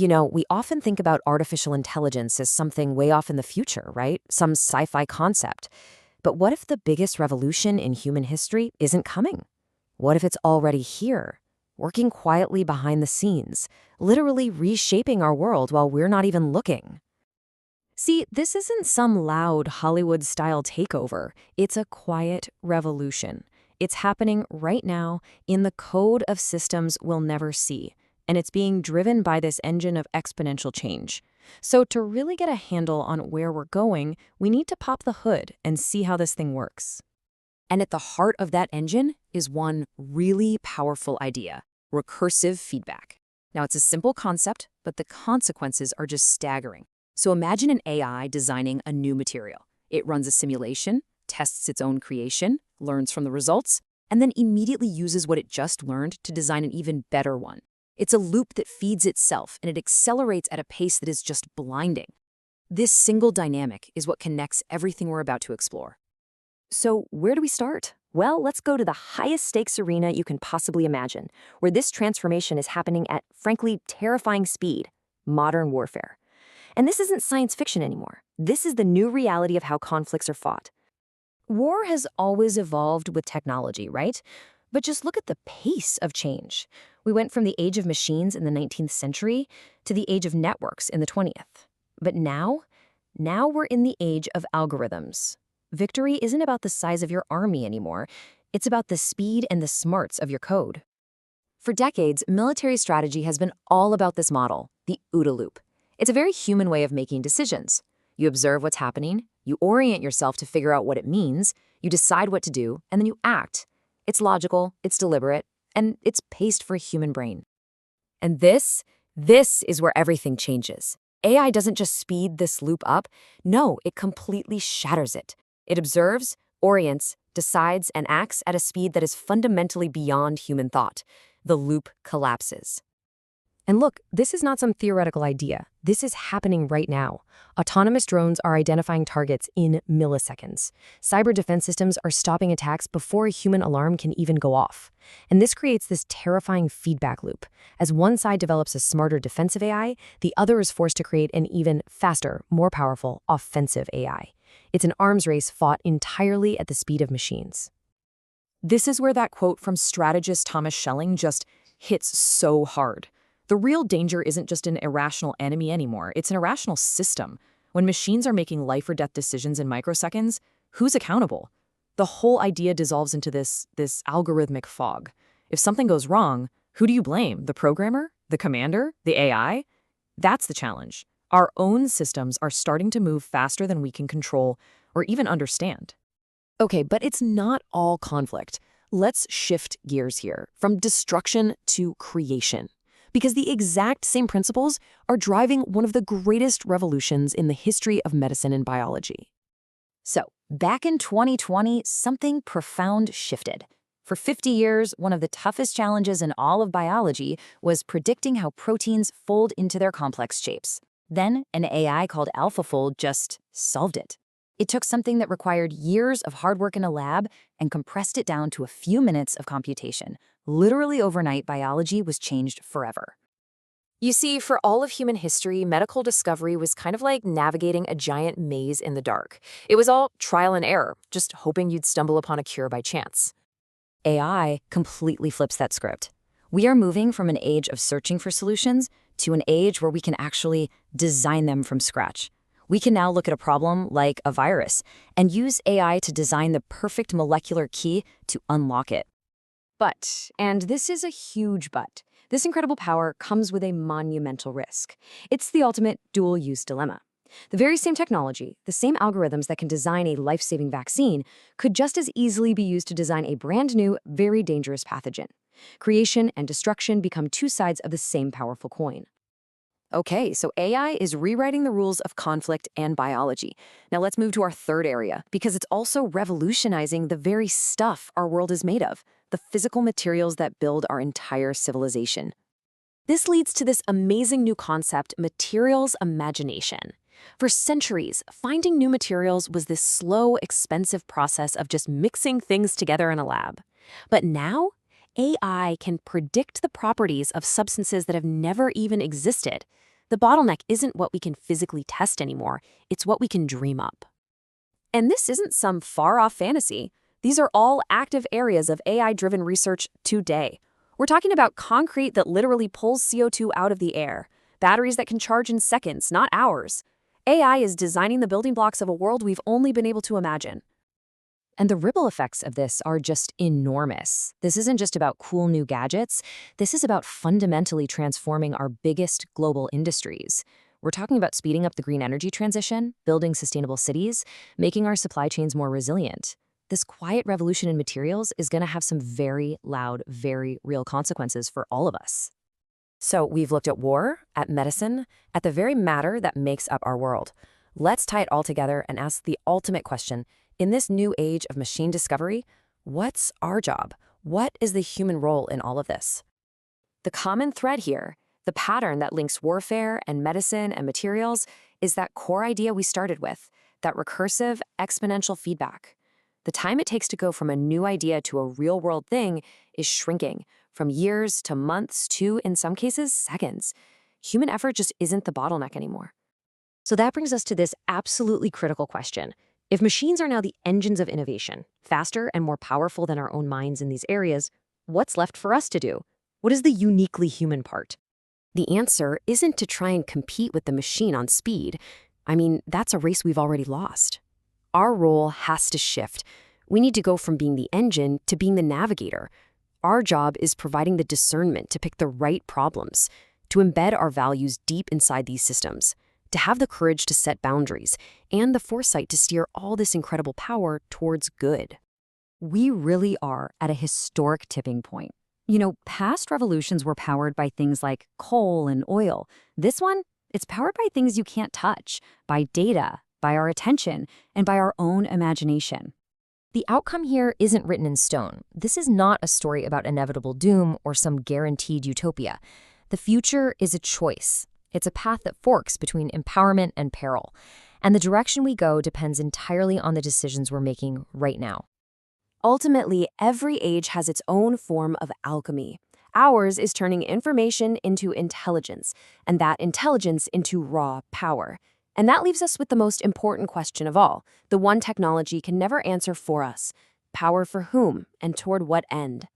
We often think about artificial intelligence as something way off in the future, right? Some sci-fi concept. But what if the biggest revolution in human history isn't coming? What if it's already here, working quietly behind the scenes, literally reshaping our world while we're not even looking? See, this isn't some loud Hollywood-style takeover. It's a quiet revolution. It's happening right now in the code of systems we'll never see, and it's being driven by this engine of exponential change. So to really get a handle on where we're going, we need to pop the hood and see how this thing works. And at the heart of that engine is one really powerful idea: recursive feedback. Now, it's a simple concept, but the consequences are just staggering. So imagine an AI designing a new material. It runs a simulation, tests its own creation, learns from the results, and then immediately uses what it just learned to design an even better one. It's a loop that feeds itself, and it accelerates at a pace that is just blinding. This single dynamic is what connects everything we're about to explore. So where do we start? Well, let's go to the highest stakes arena you can possibly imagine, where this transformation is happening at, frankly, terrifying speed: modern warfare. And this isn't science fiction anymore. This is the new reality of how conflicts are fought. War has always evolved with technology, right? But just look at the pace of change. We went from the age of machines in the 19th century to the age of networks in the 20th. But now we're in the age of algorithms. Victory isn't about the size of your army anymore. It's about the speed and the smarts of your code. For decades, military strategy has been all about this model, the OODA loop. It's a very human way of making decisions. You observe what's happening, you orient yourself to figure out what it means, you decide what to do, and then you act. It's logical, it's deliberate, and it's paced for a human brain. And this is where everything changes. AI doesn't just speed this loop up. No, it completely shatters it. It observes, orients, decides, and acts at a speed that is fundamentally beyond human thought. The loop collapses. And look, this is not some theoretical idea. This is happening right now. Autonomous drones are identifying targets in milliseconds. Cyber defense systems are stopping attacks before a human alarm can even go off. And this creates this terrifying feedback loop. As one side develops a smarter defensive AI, the other is forced to create an even faster, more powerful offensive AI. It's an arms race fought entirely at the speed of machines. This is where that quote from strategist Thomas Schelling just hits so hard. The real danger isn't just an irrational enemy anymore, it's an irrational system. When machines are making life or death decisions in microseconds, who's accountable? The whole idea dissolves into this algorithmic fog. If something goes wrong, who do you blame? The programmer? The commander? The AI? That's the challenge. Our own systems are starting to move faster than we can control or even understand. Okay, but it's not all conflict. Let's shift gears here from destruction to creation, because the exact same principles are driving one of the greatest revolutions in the history of medicine and biology. So, back in 2020, something profound shifted. For 50 years, one of the toughest challenges in all of biology was predicting how proteins fold into their complex shapes. Then, an AI called AlphaFold just solved it. It took something that required years of hard work in a lab and compressed it down to a few minutes of computation. Literally overnight, biology was changed forever. You see, for all of human history, medical discovery was kind of like navigating a giant maze in the dark. It was all trial and error, just hoping you'd stumble upon a cure by chance. AI completely flips that script. We are moving from an age of searching for solutions to an age where we can actually design them from scratch. We can now look at a problem like a virus and use AI to design the perfect molecular key to unlock it. But, and this is a huge but, this incredible power comes with a monumental risk. It's the ultimate dual-use dilemma. The very same technology, the same algorithms that can design a life-saving vaccine, could just as easily be used to design a brand new, very dangerous pathogen. Creation and destruction become two sides of the same powerful coin. Okay, so AI is rewriting the rules of conflict and biology. Now let's move to our third area, because it's also revolutionizing the very stuff our world is made of, the physical materials that build our entire civilization. This leads to this amazing new concept, materials imagination. For centuries, finding new materials was this slow, expensive process of just mixing things together in a lab. But now, AI can predict the properties of substances that have never even existed. The bottleneck isn't what we can physically test anymore, it's what we can dream up. And this isn't some far-off fantasy. These are all active areas of AI-driven research today. We're talking about concrete that literally pulls CO2 out of the air, batteries that can charge in seconds, not hours. AI is designing the building blocks of a world we've only been able to imagine. And the ripple effects of this are just enormous. This isn't just about cool new gadgets. This is about fundamentally transforming our biggest global industries. We're talking about speeding up the green energy transition, building sustainable cities, making our supply chains more resilient. This quiet revolution in materials is going to have some very loud, very real consequences for all of us. So we've looked at war, at medicine, at the very matter that makes up our world. Let's tie it all together and ask the ultimate question. In this new age of machine discovery, what's our job? What is the human role in all of this? The common thread here, the pattern that links warfare and medicine and materials, is that core idea we started with, that recursive, exponential feedback. The time it takes to go from a new idea to a real-world thing is shrinking, from years to months to, in some cases, seconds. Human effort just isn't the bottleneck anymore. So that brings us to this absolutely critical question. If machines are now the engines of innovation, faster and more powerful than our own minds in these areas, what's left for us to do? What is the uniquely human part? The answer isn't to try and compete with the machine on speed. I mean, that's a race we've already lost. Our role has to shift. We need to go from being the engine to being the navigator. Our job is providing the discernment to pick the right problems, to embed our values deep inside these systems, to have the courage to set boundaries, and the foresight to steer all this incredible power towards good. We really are at a historic tipping point. Past revolutions were powered by things like coal and oil. This one, it's powered by things you can't touch, by data, by our attention, and by our own imagination. The outcome here isn't written in stone. This is not a story about inevitable doom or some guaranteed utopia. The future is a choice. It's a path that forks between empowerment and peril. And the direction we go depends entirely on the decisions we're making right now. Ultimately, every age has its own form of alchemy. Ours is turning information into intelligence, and that intelligence into raw power. And that leaves us with the most important question of all, the one technology can never answer for us. Power for whom and toward what end?